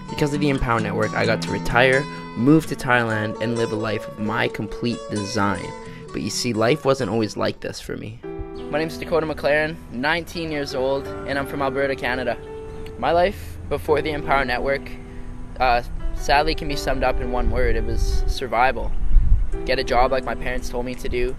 Because of the Empower Network, I got to retire, move to Thailand, and live a life of my complete design. But you see, life wasn't always like this for me. My name's Dakota McLearn, 19 years old, and I'm from Alberta, Canada. My life before the Empower Network sadly can be summed up in one word. It was survival. Get a job like my parents told me to do,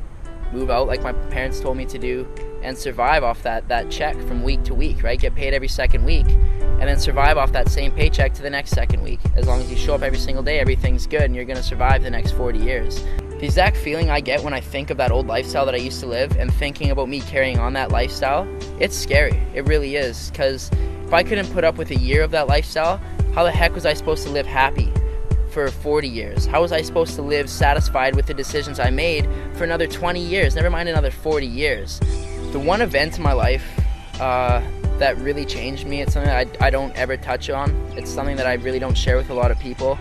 move out like my parents told me to do, and survive off that check from week to week, right? Get paid every second week, and then survive off that same paycheck to the next second week. As long as you show up every single day, everything's good, and you're going to survive the next 40 years. The exact feeling I get when I think of that old lifestyle that I used to live and thinking about me carrying on that lifestyle, it's scary. It really is, because if I couldn't put up with a year of that lifestyle, how the heck was I supposed to live happy for 40 years? How was I supposed to live satisfied with the decisions I made for another 20 years, never mind another 40 years? The one event in my life that really changed me, it's something that I don't ever touch on. It's something that I really don't share with a lot of people.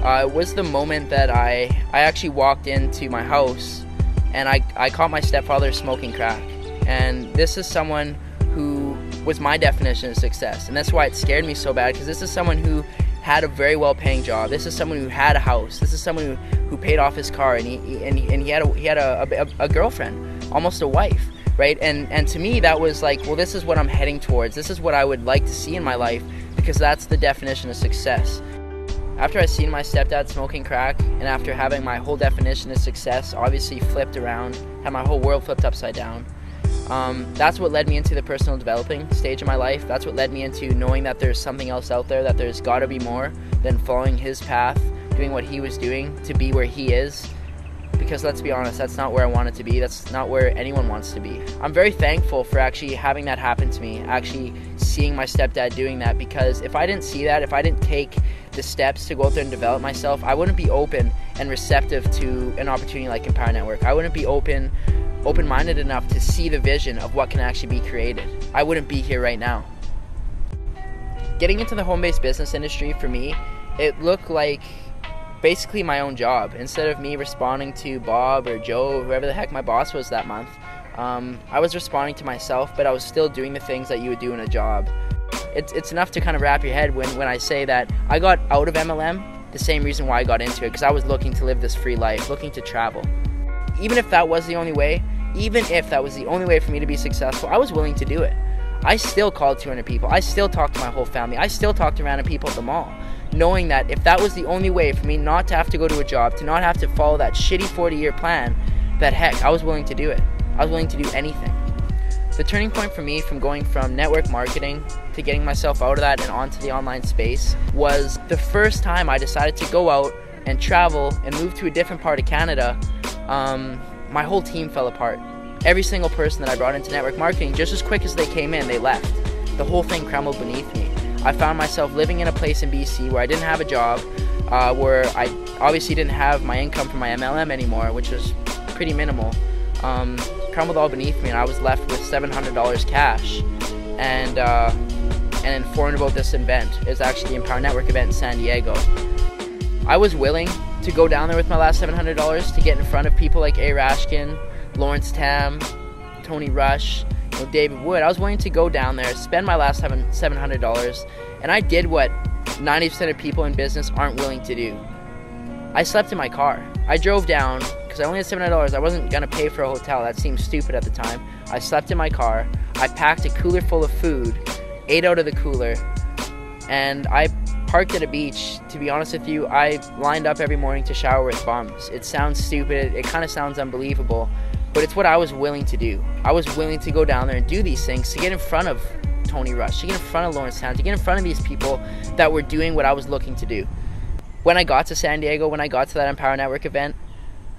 It was the moment that I actually walked into my house and I caught my stepfather smoking crack. And this is someone who was my definition of success. And that's why it scared me so bad, because this is someone who had a very well-paying job. This is someone who had a house. This is someone who paid off his car, and he had a girlfriend, almost a wife, right? And to me, that was like, well, this is what I'm heading towards. This is what I would like to see in my life, because that's the definition of success. After I seen my stepdad smoking crack, and after having my whole definition of success obviously flipped around, had my whole world flipped upside down, that's what led me into the personal developing stage of my life. That's what led me into knowing that there's something else out there, that there's got to be more than following his path, doing what he was doing to be where he is. Because let's be honest, that's not where I wanted to be. That's not where anyone wants to be. I'm very thankful for actually having that happen to me, actually seeing my stepdad doing that, because if I didn't see that, if I didn't take the steps to go out there and develop myself, I wouldn't be open and receptive to an opportunity like Empower Network. I wouldn't be open-minded enough to see the vision of what can actually be created. I wouldn't be here right now. Getting into the home-based business industry, for me, it looked like basically my own job. Instead of me responding to Bob or Joe or whoever the heck my boss was that month, I was responding to myself, but I was still doing the things that you would do in a job. It's enough to kind of wrap your head when I say that I got out of MLM the same reason why I got into it, because I was looking to live this free life, looking to travel. Even if that was the only way, for me to be successful, I was willing to do it. I still called 200 people. I still talked to my whole family. I still talked to random people at the mall, knowing that if that was the only way for me not to have to go to a job, to not have to follow that shitty 40-year plan, that heck, I was willing to do it. I was willing to do anything. The turning point for me from going from network marketing to getting myself out of that and onto the online space was the first time I decided to go out and travel and move to a different part of Canada. My whole team fell apart. Every single person that I brought into network marketing, just as quick as they came in, they left. The whole thing crumbled beneath me. I found myself living in a place in BC where I didn't have a job, where I obviously didn't have my income from my MLM anymore, which was pretty minimal. Crumbled all beneath me, and I was left with $700 cash, and informed about this event. It was actually the Empower Network event in San Diego. I was willing to go down there with my last $700 to get in front of people like A. Rashkin, Lawrence Tam, Tony Rush, David Wood. I was willing to go down there, spend my last $700, and I did what 90% of people in business aren't willing to do. I slept in my car. I drove down, because I only had $700. I wasn't going to pay for a hotel. That seemed stupid at the time. I slept in my car. I packed a cooler full of food, ate out of the cooler, and I parked at a beach. To be honest with you, I lined up every morning to shower with bums. It sounds stupid. It kind of sounds unbelievable, but it's what I was willing to do. I was willing to go down there and do these things to get in front of Tony Rush, to get in front of Lawrence Town, to get in front of these people that were doing what I was looking to do. When I got to San Diego, when I got to that Empower Network event,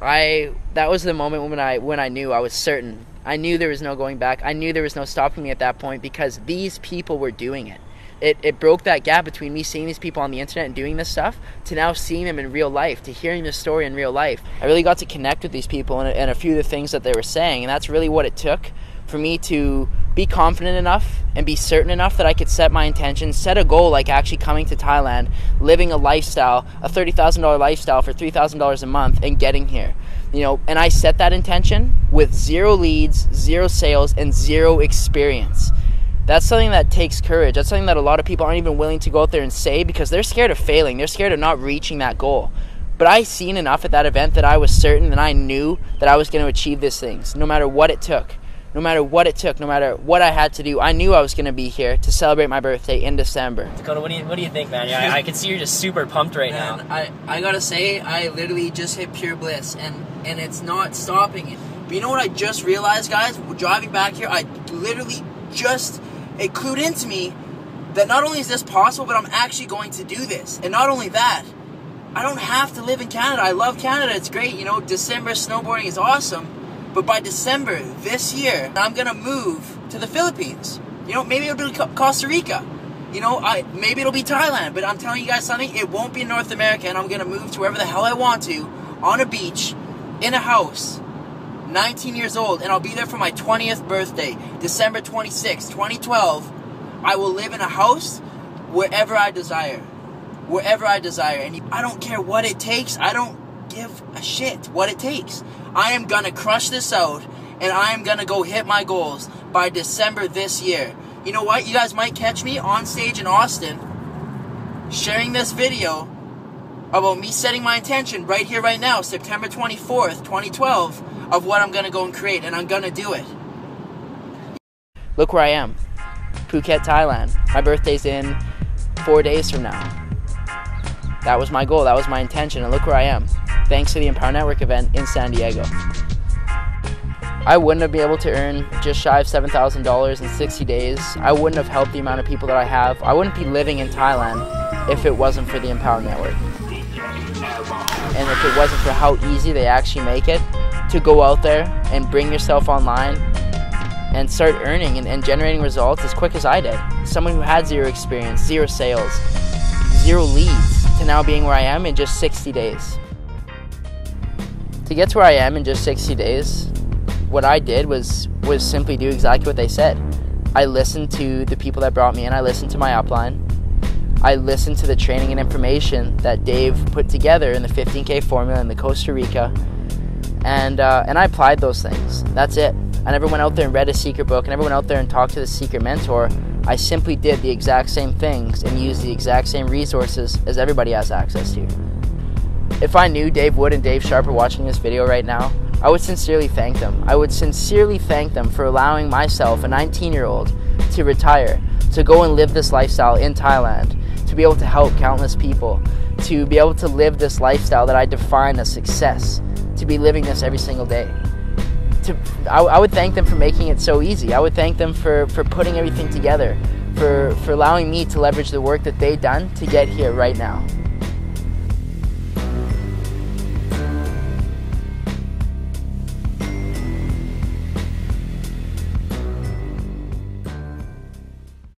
that was the moment when I knew I was certain. I knew there was no going back. I knew there was no stopping me at that point, because these people were doing it. It broke that gap between me seeing these people on the internet and doing this stuff to now seeing them in real life, to hearing this story in real life. I really got to connect with these people and a few of the things that they were saying, and that's really what it took for me to be confident enough and be certain enough that I could set my intentions, set a goal like actually coming to Thailand, living a lifestyle, a $30,000 lifestyle for $3,000 a month, and getting here. And I set that intention with 0 leads, 0 sales, and 0 experience. That's something that takes courage. That's something that a lot of people aren't even willing to go out there and say because they're scared of failing. They're scared of not reaching that goal. But I seen enough at that event that I was certain and I knew that I was going to achieve these things, no matter what it took. No matter what it took, no matter what I had to do, I knew I was going to be here to celebrate my birthday in December. Dakota, what do you think, man? Yeah, I can see you're just super pumped right now. I gotta say, I literally just hit pure bliss, and it's not stopping it. But you know what I just realized, guys? Driving back here, I literally it clued into me that not only is this possible, but I'm actually going to do this. And not only that, I don't have to live in Canada. I love Canada. It's great. You know, December snowboarding is awesome. But by December this year, I'm going to move to the Philippines. You know, maybe it'll be Costa Rica. You know, maybe it'll be Thailand. But I'm telling you guys something, it won't be in North America. And I'm going to move to wherever the hell I want to, on a beach, in a house, 19 years old. And I'll be there for my 20th birthday, December 26, 2012. I will live in a house wherever I desire. Wherever I desire. And I don't care what it takes. I don't give a shit what it takes. I am gonna crush this out, and I am gonna go hit my goals by December this year. You know what? You guys might catch me on stage in Austin sharing this video about me setting my intention right here, right now, September 24th, 2012, of what I'm gonna go and create, and I'm gonna do it. Look where I am. Phuket, Thailand. My birthday's in 4 days from now. That was my goal, that was my intention, and look where I am. Thanks to the Empower Network event in San Diego. I wouldn't have been able to earn just shy of $7,000 in 60 days. I wouldn't have helped the amount of people that I have. I wouldn't be living in Thailand if it wasn't for the Empower Network. And if it wasn't for how easy they actually make it to go out there and bring yourself online and start earning and generating results as quick as I did. Someone who had zero experience, zero sales, zero leads, to now being where I am in just 60 days. To get to where I am in just 60 days, what I did was simply do exactly what they said. I listened to the people that brought me in. I listened to my upline. I listened to the training and information that Dave put together in the 15K formula in the Costa Rica, and I applied those things. That's it. I never went out there and read a secret book. I never went out there and talked to the secret mentor. I simply did the exact same things and used the exact same resources as everybody has access to. If I knew Dave Wood and Dave Sharp are watching this video right now, I would sincerely thank them. I would sincerely thank them for allowing myself, a 19-year-old, to retire, to go and live this lifestyle in Thailand, to be able to help countless people, to be able to live this lifestyle that I define as success, to be living this every single day. I would thank them for making it so easy. I would thank them for putting everything together, for allowing me to leverage the work that they've done to get here right now.